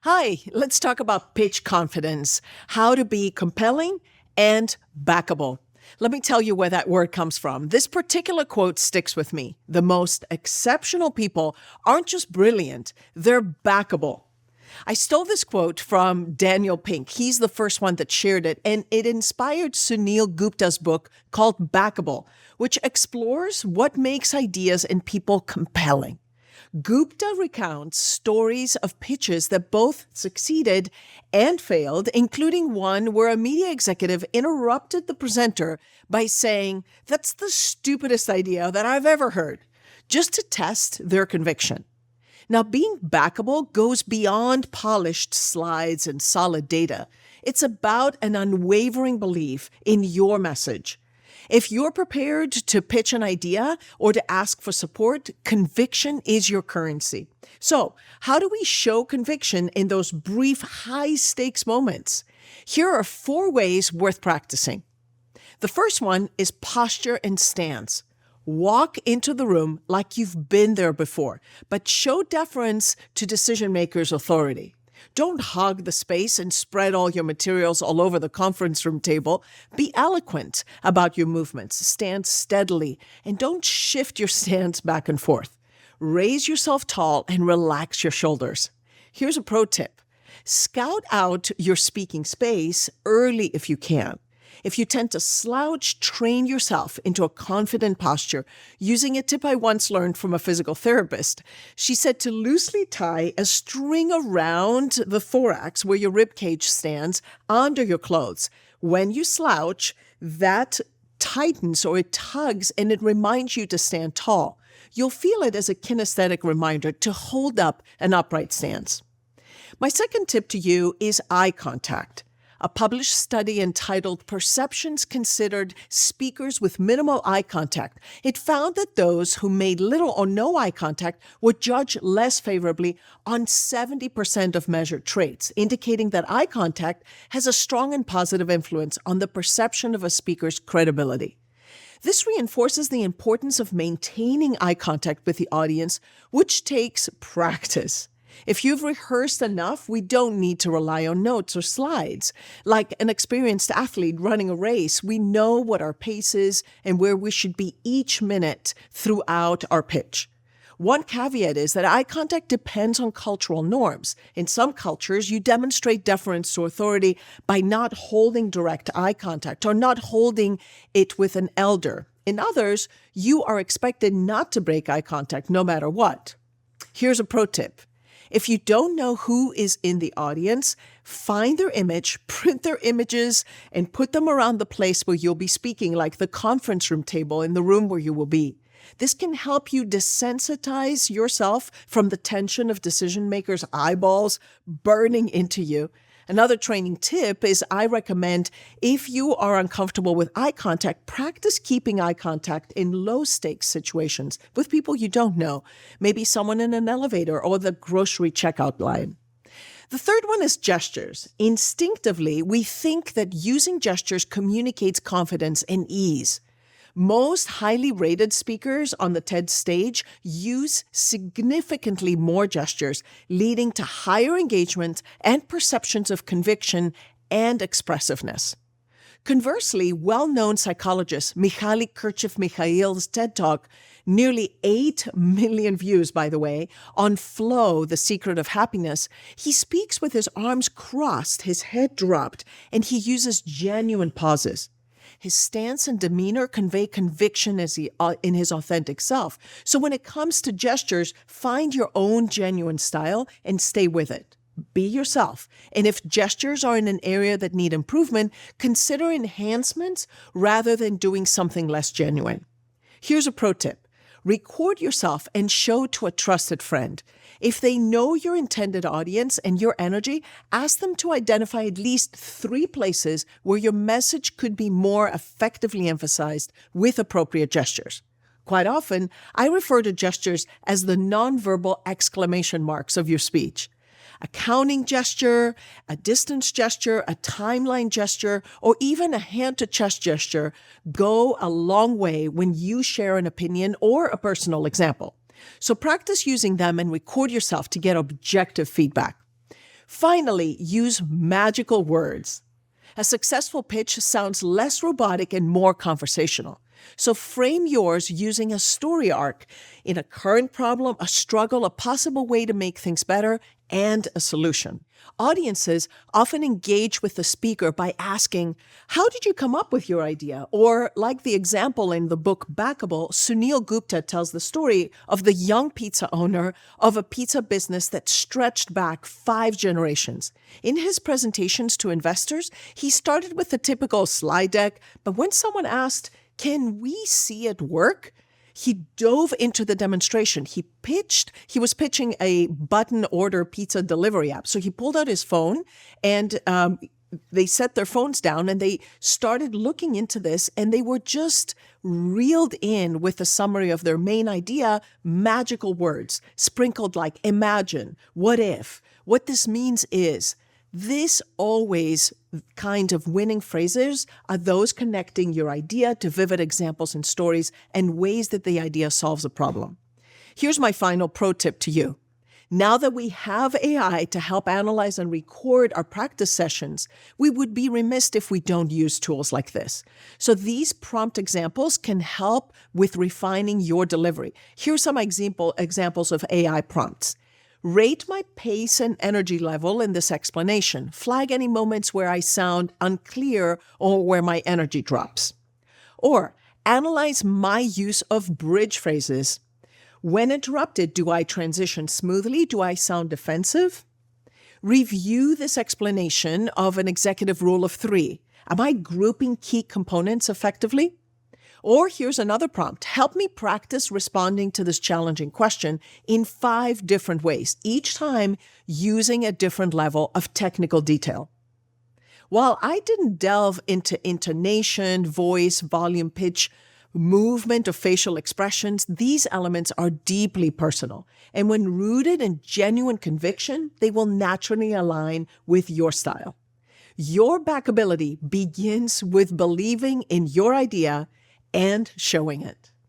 Hi, let's talk about pitch confidence, how to be compelling and backable. Let me tell you where that word comes from. This particular quote sticks with me. The most exceptional people aren't just brilliant, they're backable. I stole this quote from Daniel Pink. He's the first one that shared it, and it inspired Sunil Gupta's book called Backable, which explores what makes ideas and people compelling. Gupta recounts stories of pitches that both succeeded and failed, including one where a media executive interrupted the presenter by saying, "That's the stupidest idea that I've ever heard," just to test their conviction. Now, being backable goes beyond polished slides and solid data. It's about an unwavering belief in your message. If you're prepared to pitch an idea or to ask for support, conviction is your currency. So, how do we show conviction in those brief, high-stakes moments? Here are 4 ways worth practicing. The first one is posture and stance. Walk into the room like you've been there before, but show deference to decision makers' authority. Don't hog the space and spread all your materials all over the conference room table. Be eloquent about your movements. Stand steadily and don't shift your stance back and forth. Raise yourself tall and relax your shoulders. Here's a pro tip. Scout out your speaking space early if you can. If you tend to slouch, train yourself into a confident posture using a tip I once learned from a physical therapist. She said to loosely tie a string around the thorax where your rib cage stands under your clothes. When you slouch, that tightens or it tugs and it reminds you to stand tall. You'll feel it as a kinesthetic reminder to hold up an upright stance. My second tip to you is eye contact. A published study entitled Perceptions Considered Speakers with Minimal Eye Contact. It found that those who made little or no eye contact were judged less favorably on 70% of measured traits, indicating that eye contact has a strong and positive influence on the perception of a speaker's credibility. This reinforces the importance of maintaining eye contact with the audience, which takes practice. If you've rehearsed enough, we don't need to rely on notes or slides. Like an experienced athlete running a race, we know what our pace is and where we should be each minute throughout our pitch. One caveat is that eye contact depends on cultural norms. In some cultures, you demonstrate deference to authority by not holding direct eye contact or not holding it with an elder. In others, you are expected not to break eye contact no matter what. Here's a pro tip. If you don't know who is in the audience, find their image, print their images, and put them around the place where you'll be speaking, like the conference room table in the room where you will be. This can help you desensitize yourself from the tension of decision makers' eyeballs burning into you. Another training tip is I recommend if you are uncomfortable with eye contact, practice keeping eye contact in low-stakes situations with people you don't know, maybe someone in an elevator or the grocery checkout line. The third one is gestures. Instinctively, we think that using gestures communicates confidence and ease. Most highly rated speakers on the TED stage use significantly more gestures, leading to higher engagement and perceptions of conviction and expressiveness. Conversely, well-known psychologist Mihaly Csikszentmihalyi's TED Talk, nearly 8 million views, by the way, on Flow, the Secret of Happiness, he speaks with his arms crossed, his head dropped, and he uses genuine pauses. His stance and demeanor convey conviction in his authentic self. So when it comes to gestures, find your own genuine style and stay with it. Be yourself. And if gestures are in an area that need improvement, consider enhancements rather than doing something less genuine. Here's a pro tip. Record yourself and show to a trusted friend. If they know your intended audience and your energy, ask them to identify at least 3 places where your message could be more effectively emphasized with appropriate gestures. Quite often, I refer to gestures as the nonverbal exclamation marks of your speech. A counting gesture, a distance gesture, a timeline gesture, or even a hand-to-chest gesture go a long way when you share an opinion or a personal example. So practice using them and record yourself to get objective feedback. Finally, use magical words. A successful pitch sounds less robotic and more conversational. So frame yours using a story arc in a current problem, a struggle, a possible way to make things better, and a solution. Audiences often engage with the speaker by asking, "How did you come up with your idea?" Or, like the example in the book Backable, Sunil Gupta tells the story of the young pizza owner of a pizza business that stretched back 5 generations. In his presentations to investors, he started with the typical slide deck, but when someone asked, "Can we see it work?" he dove into the demonstration. He was pitching a button order pizza delivery app. So he pulled out his phone and they set their phones down and they started looking into this, and they were just reeled in with a summary of their main idea, magical words sprinkled like imagine, what if, what this means is. This always kind of winning phrases are those connecting your idea to vivid examples and stories and ways that the idea solves a problem. Here's my final pro tip to you. Now that we have AI to help analyze and record our practice sessions, we would be remiss if we don't use tools like this. So these prompt examples can help with refining your delivery. Here's some examples of AI prompts. Rate my pace and energy level in this explanation. Flag any moments where I sound unclear or where my energy drops. Or analyze my use of bridge phrases. When interrupted, do I transition smoothly? Do I sound defensive? Review this explanation of an executive rule of 3. Am I grouping key components effectively? Or here's another prompt. Help me practice responding to this challenging question in 5 different ways, each time using a different level of technical detail. While I didn't delve into intonation, voice, volume, pitch, movement, or facial expressions, these elements are deeply personal. And when rooted in genuine conviction, they will naturally align with your style. Your backability begins with believing in your idea and showing it.